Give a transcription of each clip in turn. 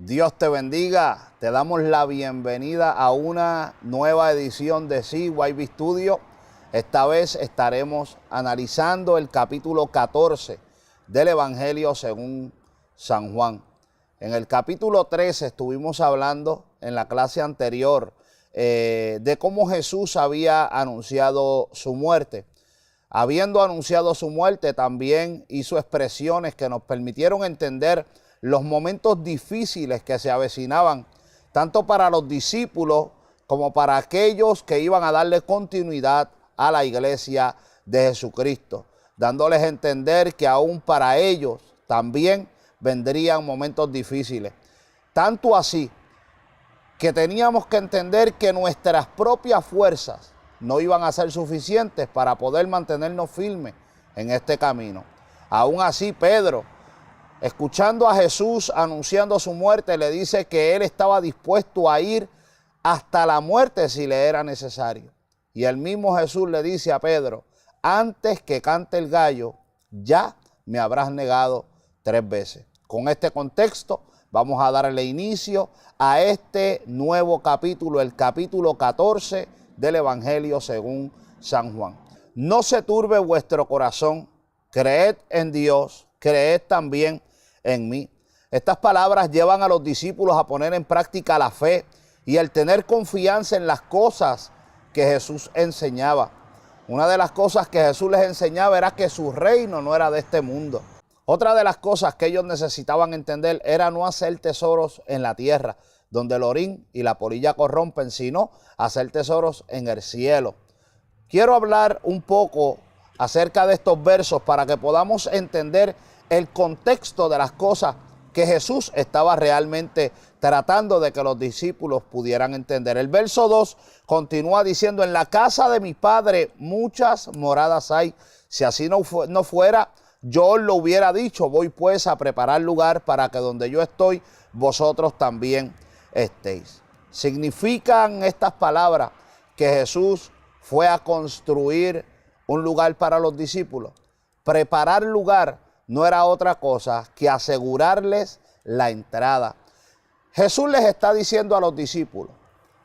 Dios te bendiga, te damos la bienvenida a una nueva edición de CYB Studio. Esta vez estaremos analizando el capítulo 14 del Evangelio según San Juan. En el capítulo 13 estuvimos hablando en la clase anterior de cómo Jesús había anunciado su muerte. Habiendo anunciado su muerte, también hizo expresiones que nos permitieron entender los momentos difíciles que se avecinaban, tanto para los discípulos como para aquellos que iban a darle continuidad a la iglesia de Jesucristo, dándoles a entender que aún para ellos también vendrían momentos difíciles. Tanto así que teníamos que entender que nuestras propias fuerzas no iban a ser suficientes para poder mantenernos firmes en este camino. Aún así, Pedro, escuchando a Jesús anunciando su muerte, le dice que él estaba dispuesto a ir hasta la muerte si le era necesario. Y el mismo Jesús le dice a Pedro: antes que cante el gallo, ya me habrás negado 3 veces. Con este contexto vamos a darle inicio a este nuevo capítulo, el capítulo 14 del Evangelio según San Juan. No se turbe vuestro corazón, creed en Dios, creed también en mí. Estas palabras llevan a los discípulos a poner en práctica la fe y el tener confianza en las cosas que Jesús enseñaba. Una de las cosas que Jesús les enseñaba era que su reino no era de este mundo. Otra de las cosas que ellos necesitaban entender era no hacer tesoros en la tierra, donde el orín y la polilla corrompen, sino hacer tesoros en el cielo. Quiero hablar un poco acerca de estos versos para que podamos entender el contexto de las cosas que Jesús estaba realmente tratando de que los discípulos pudieran entender. El verso 2 continúa diciendo: en la casa de mi Padre muchas moradas hay. Si así no fuera, yo os lo hubiera dicho. Voy pues a preparar lugar para que donde yo estoy, vosotros también estéis. Significan estas palabras que Jesús fue a construir un lugar para los discípulos. Preparar lugar no era otra cosa que asegurarles la entrada. Jesús les está diciendo a los discípulos: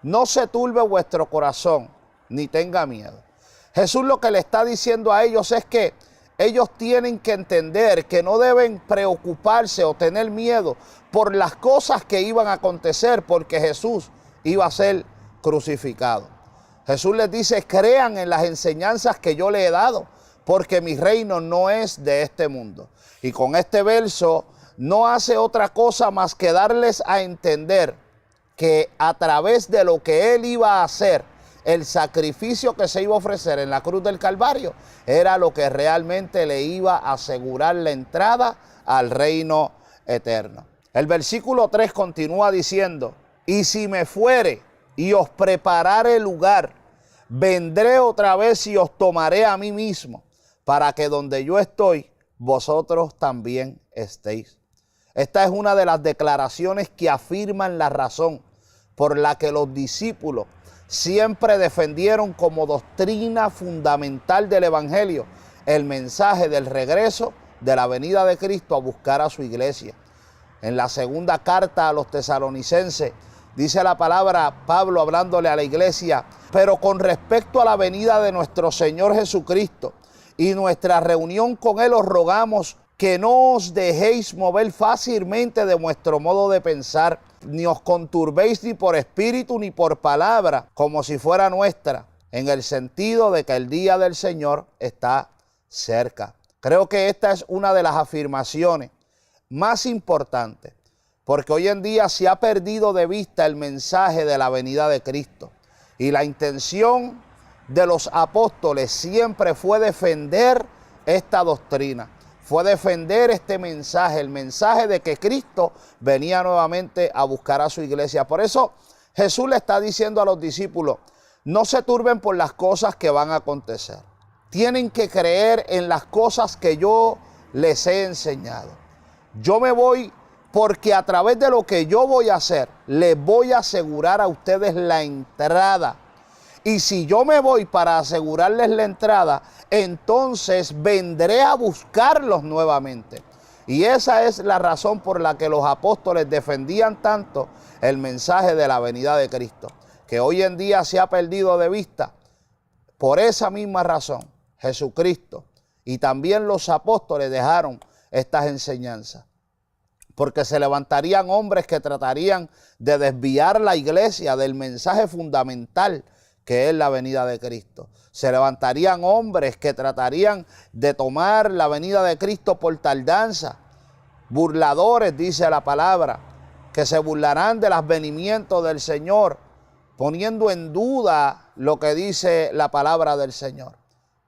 no se turbe vuestro corazón, ni tenga miedo. Jesús lo que le está diciendo a ellos es que ellos tienen que entender que no deben preocuparse o tener miedo por las cosas que iban a acontecer, porque Jesús iba a ser crucificado. Jesús les dice: crean en las enseñanzas que yo les he dado, porque mi reino no es de este mundo. Y con este verso no hace otra cosa más que darles a entender que a través de lo que Él iba a hacer, el sacrificio que se iba a ofrecer en la cruz del Calvario, era lo que realmente le iba a asegurar la entrada al reino eterno. El versículo 3 continúa diciendo: y si me fuere y os preparare lugar, vendré otra vez y os tomaré a mí mismo, para que donde yo estoy, vosotros también estéis. Esta es una de las declaraciones que afirman la razón por la que los discípulos siempre defendieron como doctrina fundamental del Evangelio el mensaje del regreso de la venida de Cristo a buscar a su iglesia. En la segunda carta a los tesalonicenses dice la palabra, Pablo hablándole a la iglesia: pero con respecto a la venida de nuestro Señor Jesucristo y nuestra reunión con Él, os rogamos que no os dejéis mover fácilmente de vuestro modo de pensar, ni os conturbéis ni por espíritu ni por palabra, como si fuera nuestra, en el sentido de que el día del Señor está cerca. Creo que esta es una de las afirmaciones más importantes, porque hoy en día se ha perdido de vista el mensaje de la venida de Cristo. Y la intención de los apóstoles siempre fue defender esta doctrina, fue defender este mensaje, el mensaje de que Cristo venía nuevamente a buscar a su iglesia. Por eso Jesús le está diciendo a los discípulos: no se turben por las cosas que van a acontecer. Tienen que creer en las cosas que yo les he enseñado. Yo me voy porque a través de lo que yo voy a hacer, les voy a asegurar a ustedes la entrada. Y si yo me voy para asegurarles la entrada, entonces vendré a buscarlos nuevamente. Y esa es la razón por la que los apóstoles defendían tanto el mensaje de la venida de Cristo, que hoy en día se ha perdido de vista. Por esa misma razón, Jesucristo y también los apóstoles dejaron estas enseñanzas, porque se levantarían hombres que tratarían de desviar la iglesia del mensaje fundamental que es la venida de Cristo. Se levantarían hombres que tratarían de tomar la venida de Cristo por tardanza. Burladores, dice la palabra, que se burlarán del advenimiento del Señor, poniendo en duda lo que dice la palabra del Señor.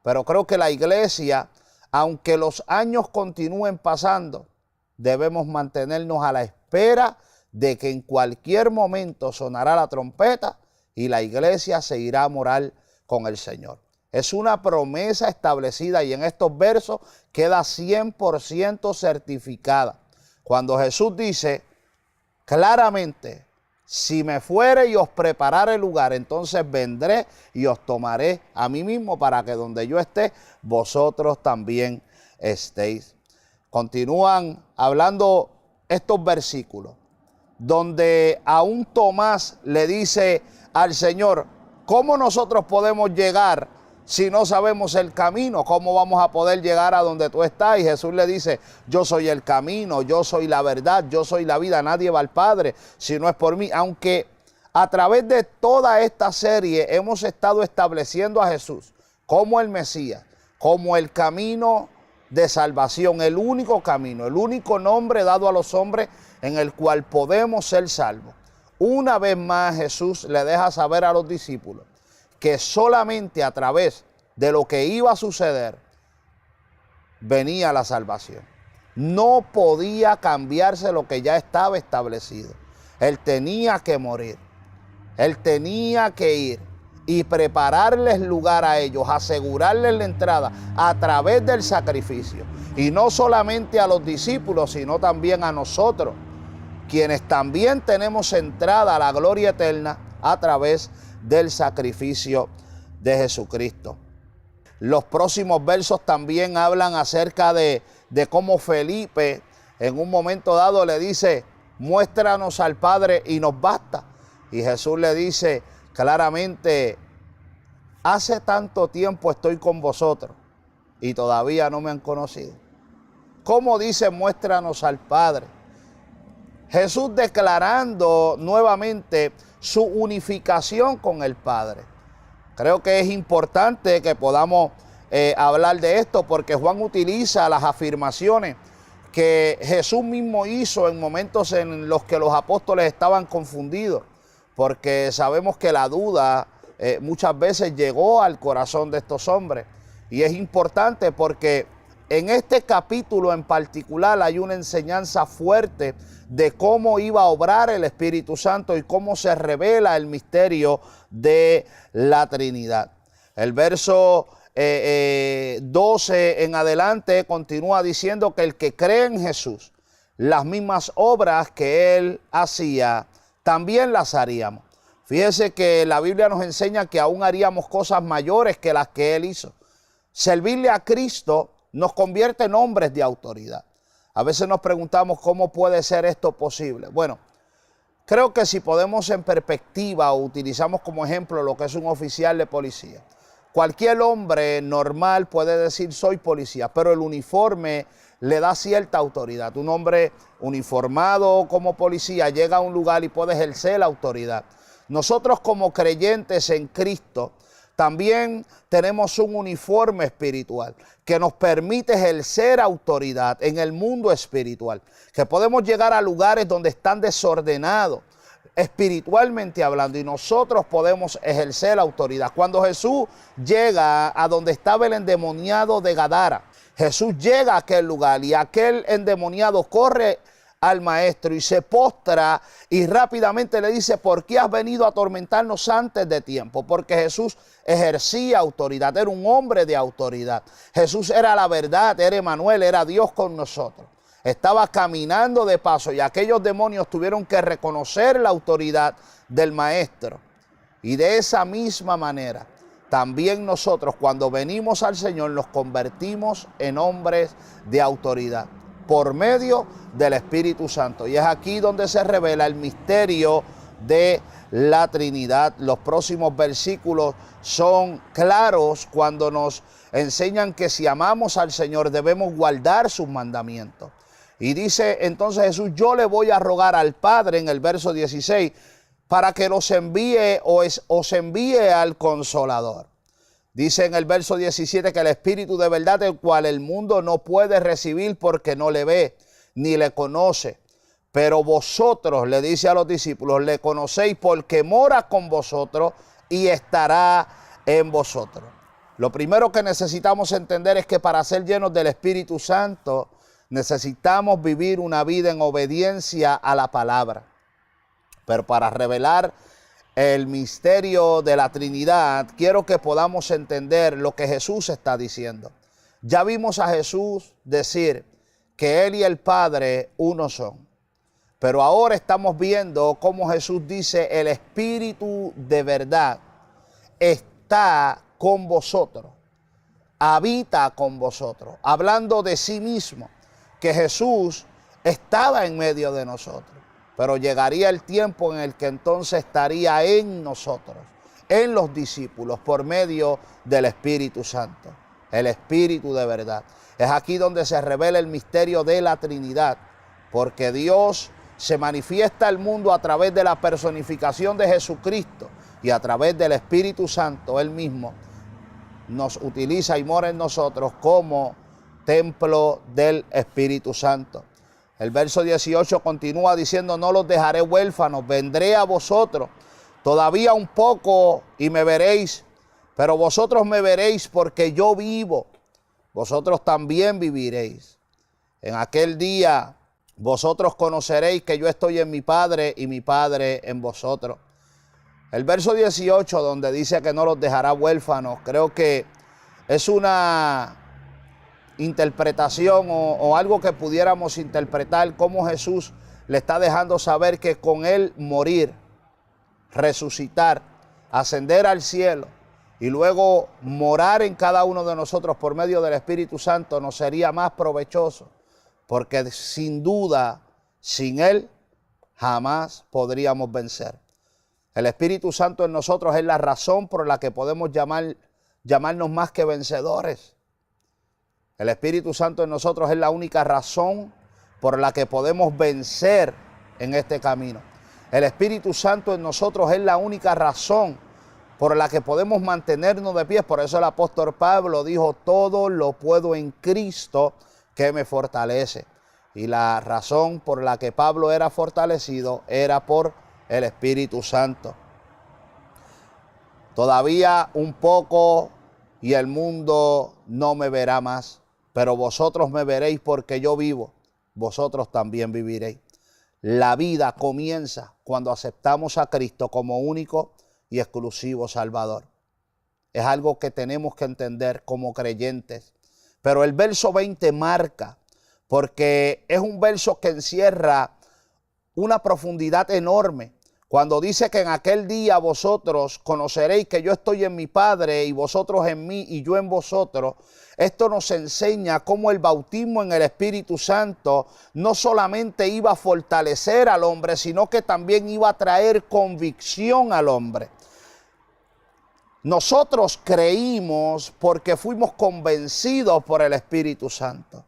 Pero creo que la iglesia, aunque los años continúen pasando, debemos mantenernos a la espera de que en cualquier momento sonará la trompeta y la iglesia se irá a morar con el Señor. Es una promesa establecida y en estos versos queda 100% certificada. Cuando Jesús dice claramente, si me fuere y os preparare lugar, entonces vendré y os tomaré a mí mismo para que donde yo esté, vosotros también estéis. Continúan hablando estos versículos, donde aún Tomás le dice al Señor, ¿cómo nosotros podemos llegar si no sabemos el camino? ¿Cómo vamos a poder llegar a donde tú estás? Y Jesús le dice, yo soy el camino, yo soy la verdad, yo soy la vida, nadie va al Padre si no es por mí. Aunque a través de toda esta serie hemos estado estableciendo a Jesús como el Mesías, como el camino de salvación, el único camino, el único nombre dado a los hombres en el cual podemos ser salvos. Una vez más Jesús le deja saber a los discípulos que solamente a través de lo que iba a suceder venía la salvación. No podía cambiarse lo que ya estaba establecido. Él tenía que morir. Él tenía que ir y prepararles lugar a ellos, asegurarles la entrada a través del sacrificio. Y no solamente a los discípulos, sino también a nosotros, quienes también tenemos entrada a la gloria eterna a través del sacrificio de Jesucristo. Los próximos versos también hablan acerca de cómo Felipe en un momento dado le dice, muéstranos al Padre y nos basta. Y Jesús le dice claramente, hace tanto tiempo estoy con vosotros y todavía no me han conocido. ¿Cómo dice muéstranos al Padre? Jesús declarando nuevamente su unificación con el Padre. Creo que es importante que podamos hablar de esto porque Juan utiliza las afirmaciones que Jesús mismo hizo en momentos en los que los apóstoles estaban confundidos, porque sabemos que la duda muchas veces llegó al corazón de estos hombres. Y es importante porque en este capítulo en particular hay una enseñanza fuerte de cómo iba a obrar el Espíritu Santo y cómo se revela el misterio de la Trinidad. El verso 12 en adelante continúa diciendo que el que cree en Jesús, las mismas obras que Él hacía, también las haríamos. Fíjese que la Biblia nos enseña que aún haríamos cosas mayores que las que Él hizo. Servirle a Cristo nos convierte en hombres de autoridad. A veces nos preguntamos cómo puede ser esto posible. Bueno, creo que si podemos en perspectiva o utilizamos como ejemplo lo que es un oficial de policía. Cualquier hombre normal puede decir soy policía, pero el uniforme le da cierta autoridad. Un hombre uniformado como policía llega a un lugar y puede ejercer la autoridad. Nosotros como creyentes en Cristo también tenemos un uniforme espiritual que nos permite ejercer autoridad en el mundo espiritual, que podemos llegar a lugares donde están desordenados, espiritualmente hablando, y nosotros podemos ejercer autoridad. Cuando Jesús llega a donde estaba el endemoniado de Gadara, Jesús llega a aquel lugar y aquel endemoniado corre al maestro y se postra y rápidamente le dice, ¿por qué has venido a atormentarnos antes de tiempo? Porque Jesús ejercía autoridad, era un hombre de autoridad. Jesús era la verdad, era Emmanuel, era Dios con nosotros. Estaba caminando de paso y aquellos demonios tuvieron que reconocer la autoridad del maestro. Y de esa misma manera, también nosotros cuando venimos al Señor nos convertimos en hombres de autoridad. por medio del Espíritu Santo. Y es aquí donde se revela el misterio de la Trinidad. Los próximos versículos son claros cuando nos enseñan que si amamos al Señor debemos guardar sus mandamientos. Y dice entonces Jesús: yo le voy a rogar al Padre, en el verso 16, para que os envíe al Consolador. Dice en el verso 17 que el Espíritu de verdad, el cual el mundo no puede recibir porque no le ve ni le conoce. Pero vosotros, le dice a los discípulos, le conocéis porque mora con vosotros y estará en vosotros. Lo primero que necesitamos entender es que para ser llenos del Espíritu Santo necesitamos vivir una vida en obediencia a la palabra. Pero para revelar el misterio de la Trinidad, quiero que podamos entender lo que Jesús está diciendo. Ya vimos a Jesús decir que Él y el Padre uno son. Pero ahora estamos viendo cómo Jesús dice: el Espíritu de verdad está con vosotros, habita con vosotros, hablando de sí mismo, que Jesús estaba en medio de nosotros. Pero llegaría el tiempo en el que entonces estaría en nosotros, en los discípulos, por medio del Espíritu Santo, el Espíritu de verdad. Es aquí donde se revela el misterio de la Trinidad, porque Dios se manifiesta al mundo a través de la personificación de Jesucristo y a través del Espíritu Santo. Él mismo nos utiliza y mora en nosotros como templo del Espíritu Santo. El verso 18 continúa diciendo: no los dejaré huérfanos, vendré a vosotros. Todavía un poco y me veréis, pero vosotros me veréis porque yo vivo. Vosotros también viviréis. En aquel día vosotros conoceréis que yo estoy en mi Padre y mi Padre en vosotros. El verso 18, donde dice que no los dejará huérfanos, creo que es una interpretación o algo que pudiéramos interpretar como Jesús le está dejando saber que con Él morir, resucitar, ascender al cielo y luego morar en cada uno de nosotros por medio del Espíritu Santo nos sería más provechoso, porque sin duda, sin Él, jamás podríamos vencer. El Espíritu Santo en nosotros es la razón por la que podemos llamarnos más que vencedores. El Espíritu Santo en nosotros es la única razón por la que podemos vencer en este camino. El Espíritu Santo en nosotros es la única razón por la que podemos mantenernos de pie. Por eso el apóstol Pablo dijo: todo lo puedo en Cristo que me fortalece. Y la razón por la que Pablo era fortalecido era por el Espíritu Santo. Todavía un poco y el mundo no me verá más, pero vosotros me veréis porque yo vivo, vosotros también viviréis. La vida comienza cuando aceptamos a Cristo como único y exclusivo Salvador. Es algo que tenemos que entender como creyentes. Pero el verso 20 marca, porque es un verso que encierra una profundidad enorme. Cuando dice que en aquel día vosotros conoceréis que yo estoy en mi Padre y vosotros en mí y yo en vosotros, esto nos enseña cómo el bautismo en el Espíritu Santo no solamente iba a fortalecer al hombre, sino que también iba a traer convicción al hombre. Nosotros creímos porque fuimos convencidos por el Espíritu Santo.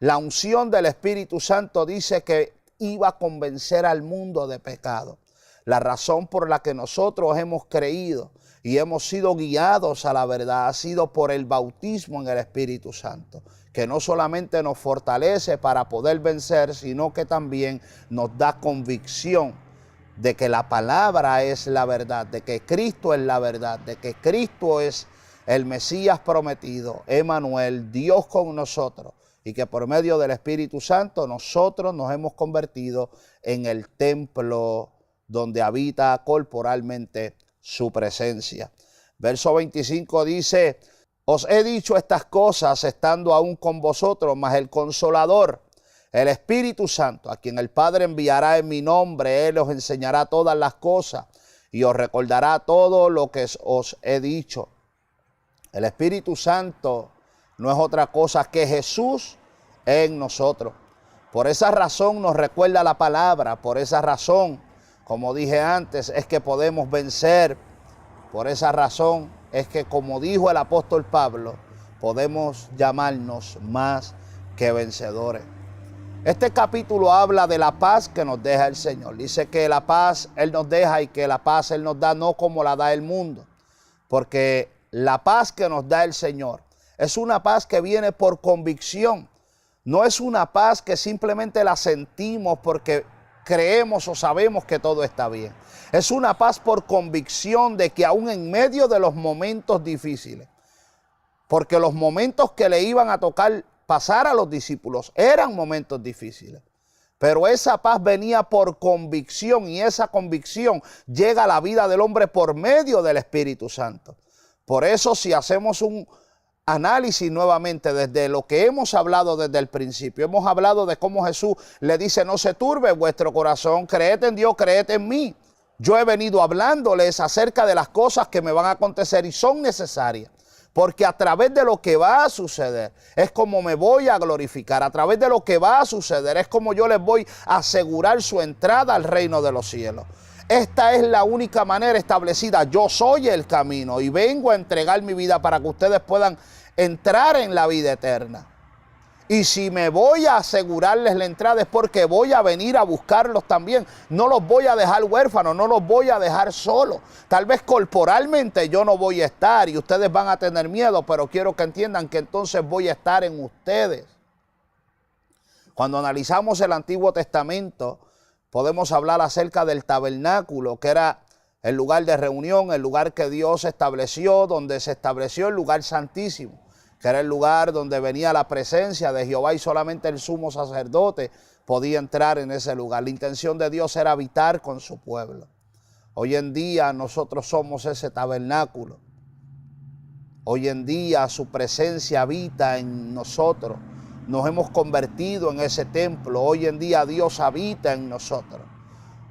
La unción del Espíritu Santo dice que iba a convencer al mundo de pecado. La razón por la que nosotros hemos creído y hemos sido guiados a la verdad ha sido por el bautismo en el Espíritu Santo, que no solamente nos fortalece para poder vencer, sino que también nos da convicción de que la palabra es la verdad, de que Cristo es la verdad, de que Cristo es el Mesías prometido, Emmanuel, Dios con nosotros, y que por medio del Espíritu Santo nosotros nos hemos convertido en el templo donde habita corporalmente su presencia. Verso 25 dice: os he dicho estas cosas estando aún con vosotros, mas el Consolador, el Espíritu Santo, a quien el Padre enviará en mi nombre, Él os enseñará todas las cosas y os recordará todo lo que os he dicho. El Espíritu Santo no es otra cosa que Jesús en nosotros. Por esa razón nos recuerda la palabra, por esa razón, como dije antes, es que podemos vencer. Por esa razón es que, como dijo el apóstol Pablo, podemos llamarnos más que vencedores. Este capítulo habla de la paz que nos deja el Señor. Dice que la paz Él nos deja y que la paz Él nos da no como la da el mundo. Porque la paz que nos da el Señor es una paz que viene por convicción. No es una paz que simplemente la sentimos porque creemos o sabemos que todo está bien. Es una paz por convicción de que aún en medio de los momentos difíciles, porque los momentos que le iban a tocar pasar a los discípulos eran momentos difíciles, pero esa paz venía por convicción y esa convicción llega a la vida del hombre por medio del Espíritu Santo. Por eso, si hacemos un análisis nuevamente desde lo que hemos hablado desde el principio, hemos hablado de cómo Jesús le dice: no se turbe vuestro corazón, creed en Dios, creed en mí. Yo he venido hablándoles acerca de las cosas que me van a acontecer y son necesarias, porque a través de lo que va a suceder es como me voy a glorificar. A través de lo que va a suceder es como yo les voy a asegurar su entrada al reino de los cielos. Esta es la única manera establecida. Yo soy el camino y vengo a entregar mi vida para que ustedes puedan entrar en la vida eterna. Y si me voy a asegurarles la entrada es porque voy a venir a buscarlos también. No los voy a dejar huérfanos, no los voy a dejar solos. Tal vez corporalmente yo no voy a estar y ustedes van a tener miedo, pero quiero que entiendan que entonces voy a estar en ustedes. Cuando analizamos el Antiguo Testamento, podemos hablar acerca del tabernáculo, que era el lugar de reunión, el lugar que Dios estableció, donde se estableció el lugar santísimo, que era el lugar donde venía la presencia de Jehová y solamente el sumo sacerdote podía entrar en ese lugar. La intención de Dios era habitar con su pueblo. Hoy en día nosotros somos ese tabernáculo. Hoy en día su presencia habita en nosotros. Nos hemos convertido en ese templo. Hoy en día Dios habita en nosotros.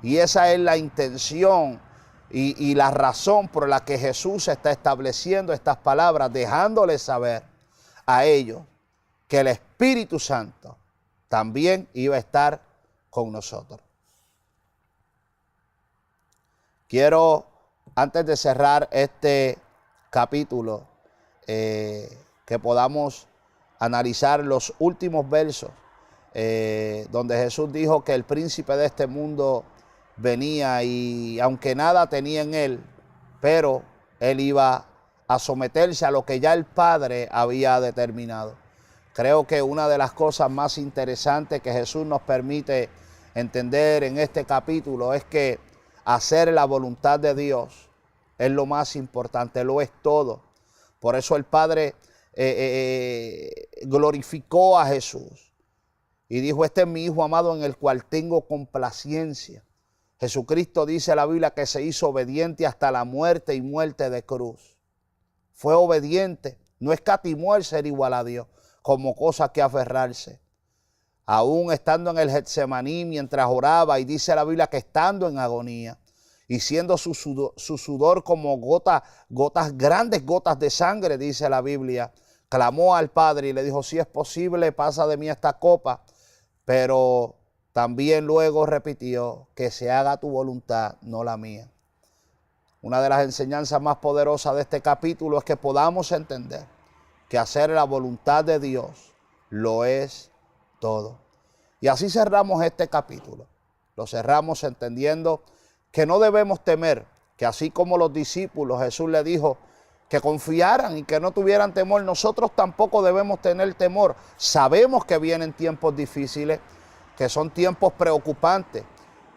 Y esa es la intención y la razón por la que Jesús está estableciendo estas palabras, dejándoles saber a ellos que el Espíritu Santo también iba a estar con nosotros. Quiero, antes de cerrar este capítulo, que podamos analizar los últimos versos, donde Jesús dijo que el príncipe de este mundo venía y aunque nada tenía en él, pero él iba a someterse a lo que ya el Padre había determinado. Creo que una de las cosas más interesantes que Jesús nos permite entender en este capítulo es que hacer la voluntad de Dios es lo más importante, lo es todo. Por eso el Padre glorificó a Jesús y dijo: este es mi Hijo amado en el cual tengo complacencia. Jesucristo, dice la Biblia, que se hizo obediente hasta la muerte y muerte de cruz. Fue obediente, no escatimó el ser igual a Dios como cosa que aferrarse. Aún estando en el Getsemaní mientras oraba, y dice la Biblia que estando en agonía y siendo su sudor como grandes gotas de sangre, dice la Biblia, clamó al Padre y le dijo: si es posible, pasa de mí esta copa. Pero también luego repitió: que se haga tu voluntad, no la mía. Una de las enseñanzas más poderosas de este capítulo es que podamos entender que hacer la voluntad de Dios lo es todo. Y así cerramos este capítulo. Lo cerramos entendiendo que no debemos temer, que así como los discípulos Jesús le dijo que confiaran y que no tuvieran temor, nosotros tampoco debemos tener temor. Sabemos que vienen tiempos difíciles, que son tiempos preocupantes,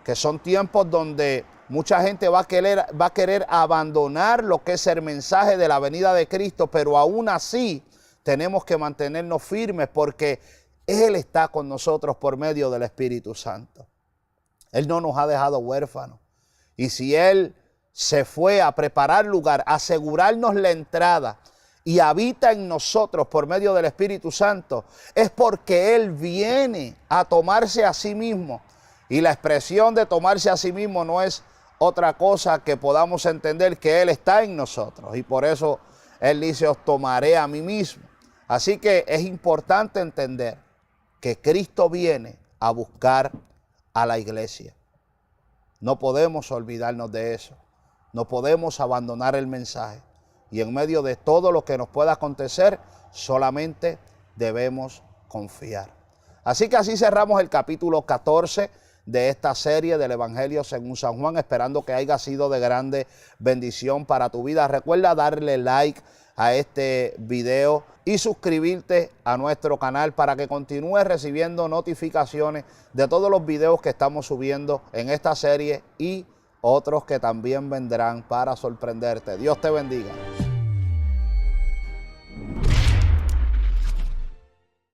que son tiempos donde mucha gente va a querer abandonar lo que es el mensaje de la venida de Cristo, pero aún así tenemos que mantenernos firmes porque Él está con nosotros por medio del Espíritu Santo. Él no nos ha dejado huérfanos. Y si Él se fue a preparar lugar, a asegurarnos la entrada y habita en nosotros por medio del Espíritu Santo, es porque Él viene a tomarse a sí mismo. Y la expresión de tomarse a sí mismo no es otra cosa que podamos entender que Él está en nosotros. Y por eso Él dice: os tomaré a mí mismo. Así que es importante entender que Cristo viene a buscar a la iglesia. No podemos olvidarnos de eso. No podemos abandonar el mensaje. Y en medio de todo lo que nos pueda acontecer, solamente debemos confiar. Así que así cerramos el capítulo 14 de esta serie del Evangelio según San Juan, esperando que haya sido de grande bendición para tu vida. Recuerda darle like a este video y suscribirte a nuestro canal para que continúes recibiendo notificaciones de todos los videos que estamos subiendo en esta serie y otros que también vendrán para sorprenderte. Dios te bendiga.